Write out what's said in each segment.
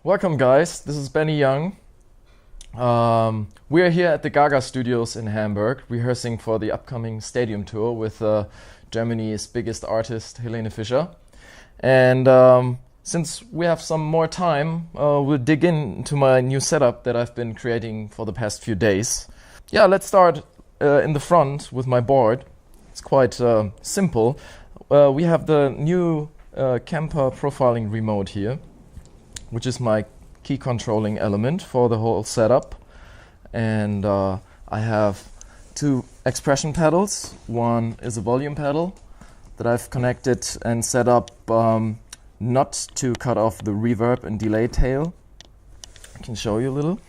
Welcome guys, this is Benny Young. We are here at the Gaga Studios in Hamburg, rehearsing for the upcoming stadium tour with Germany's biggest artist, Helene Fischer. And since we have some more time, we'll dig into my new setup that I've been creating for the past few days. Yeah, let's start in the front with my board. It's quite simple. We have the new Kemper profiling remote here, which is my key controlling element for the whole setup. And I have two expression pedals. One is a volume pedal that I've connected and set up not to cut off the reverb and delay tail. I can show you a little.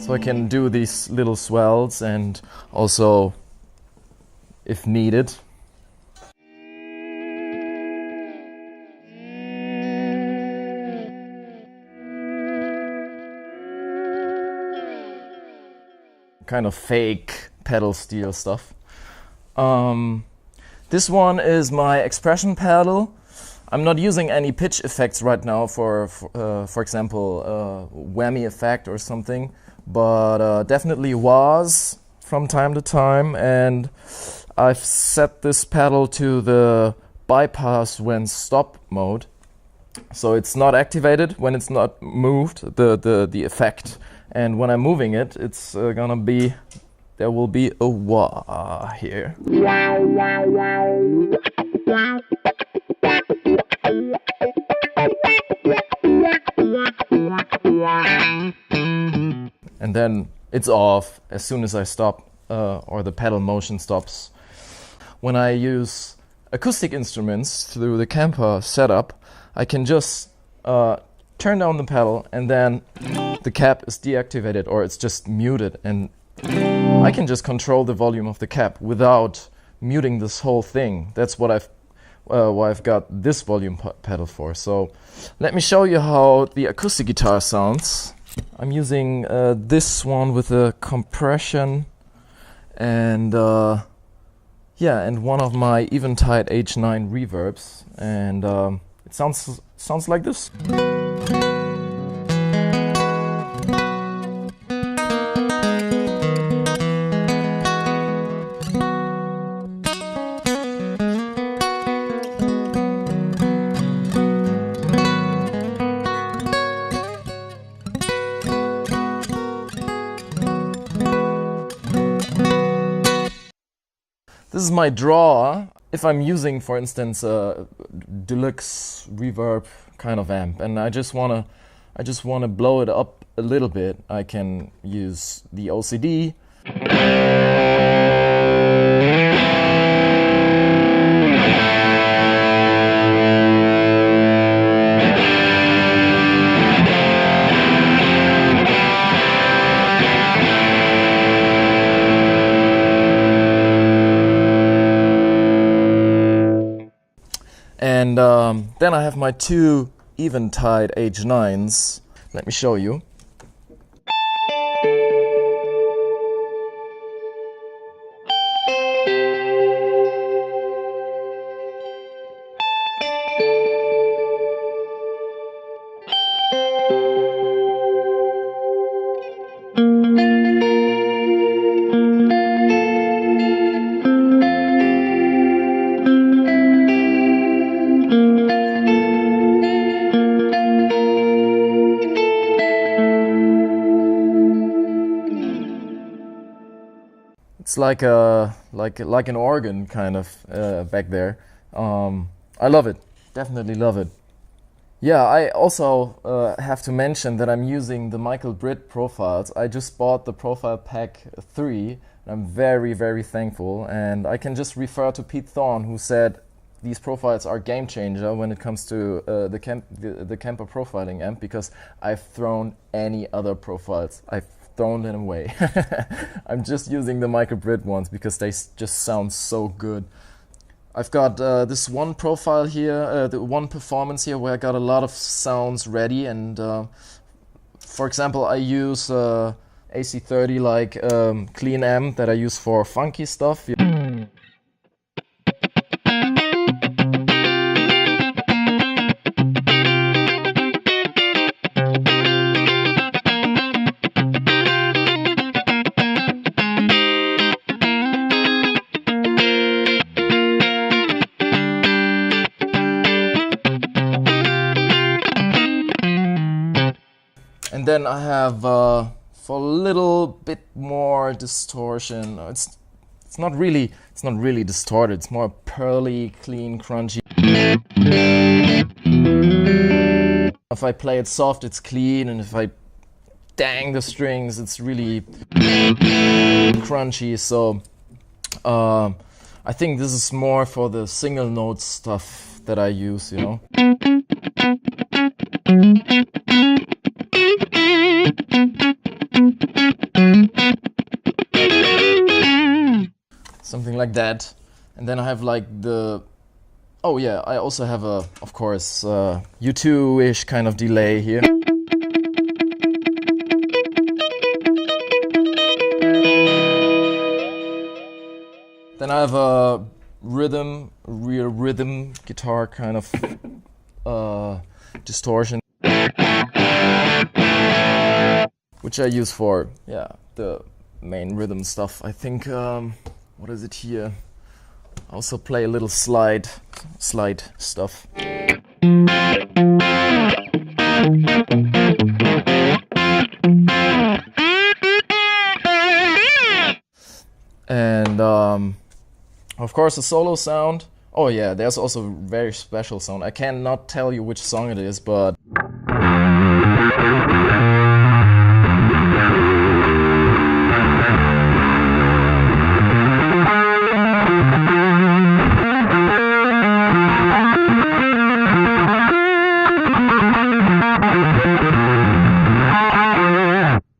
So I can do these little swells and also, if needed, kind of fake pedal steel stuff. This one is my expression pedal. I'm not using any pitch effects right now for example, whammy effect or something, but definitely was from time to time. And I've set this pedal to the bypass when stop mode, so it's not activated when it's not moved, the effect. And when I'm moving it, it's gonna be, there will be a wah here. And then it's off as soon as I stop, or the pedal motion stops. When I use acoustic instruments through the Kemper setup, I can just turn down the pedal and then the cap is deactivated, or it's just muted, and I can just control the volume of the cap without muting this whole thing. That's what why I've got this volume pedal for. So let me show you how the acoustic guitar sounds. I'm using this one with a compression and yeah, and one of my Eventide H9 reverbs, and it sounds like this. This is my draw. If I'm using, for instance, a deluxe reverb kind of amp, and I just wanna blow it up a little bit, I can use the OCD. And then I have my two Eventide H9s. Let me show you. It's like an organ kind of back there. I love it, definitely love it. Yeah, I also have to mention that I'm using the Michael Britt profiles. I just bought the Profile Pack 3, and I'm very, very thankful. And I can just refer to Pete Thorne, who said these profiles are game changer when it comes to the Kemper profiling amp, because I've thrown any other profiles. I've thrown them away. I'm just using the Michael Britt ones because they just sound so good. I've got this one profile here, the one performance here where I got a lot of sounds ready, and for example I use AC30 like clean amp that I use for funky stuff. then I have for a little bit more distortion. It's not really distorted. It's more pearly, clean, crunchy. If I play it soft, it's clean, and if I dang the strings, it's really crunchy. So I think this is more for the single note stuff that I use, you know. Something like that. And then I have like the, oh yeah, I also have a, of course, U2-ish kind of delay here. Then I have a rear rhythm guitar kind of distortion, which I use for, yeah, the main rhythm stuff. I think, what is it here? I also play a little slide stuff. And of course a solo sound. Oh yeah, there's also a very special sound. I cannot tell you which song it is, but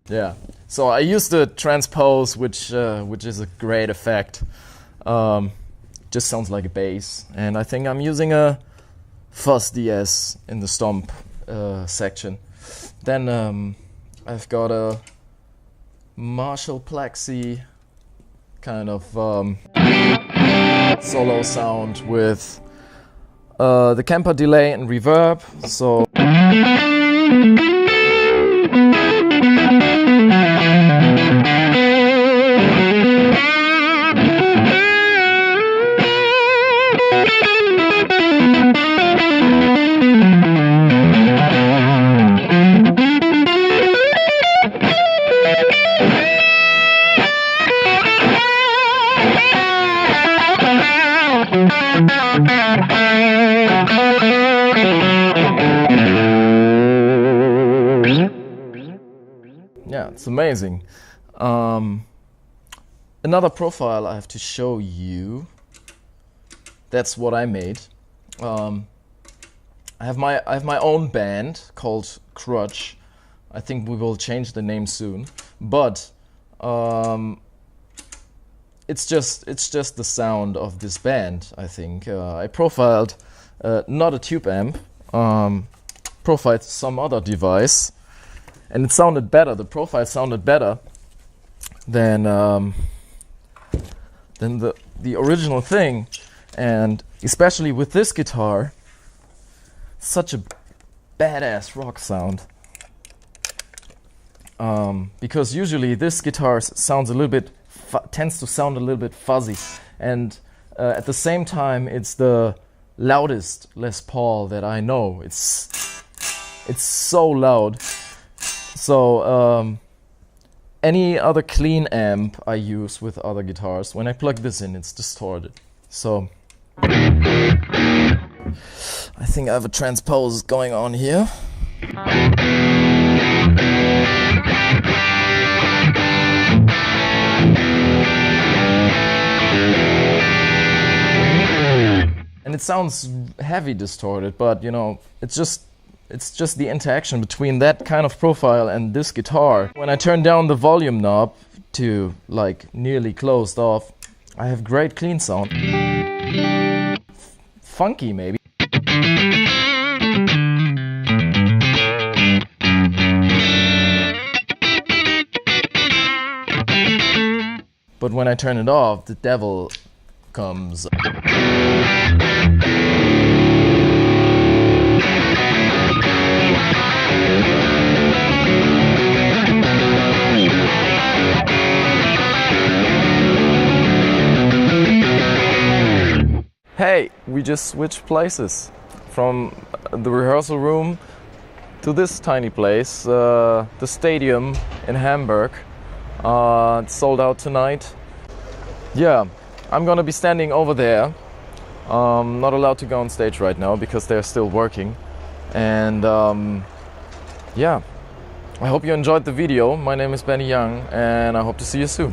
yeah. So I use the transpose, which is a great effect. Just sounds like a bass, and I think I'm using a fuzz DS in the stomp section. Then I've got a Marshall Plexi kind of solo sound with the Kemper delay and reverb. So. Yeah, it's amazing. Another profile I have to show you. That's what I made. I have my own band called Crutch. I think we will change the name soon. But it's just the sound of this band. I think I profiled not a tube amp, profiled some other device. And it sounded better. The profile sounded better than the original thing, and especially with this guitar, such a badass rock sound. Because usually this guitar sounds a little bit tends to sound a little bit fuzzy, and at the same time, it's the loudest Les Paul that I know. It's so loud. So any other clean amp I use with other guitars, when I plug this in, it's distorted. So I think I have a transpose going on here. And it sounds heavy distorted, but you know, it's just the interaction between that kind of profile and this guitar. When I turn down the volume knob to like nearly closed off, I have great clean sound. Funky maybe. But when I turn it off, the devil comes. Hey, we just switched places from the rehearsal room to this tiny place, the stadium in Hamburg. It's sold out tonight. Yeah, I'm gonna be standing over there. Not allowed to go on stage right now because they're still working. And yeah, I hope you enjoyed the video. My name is Benny Young, and I hope to see you soon.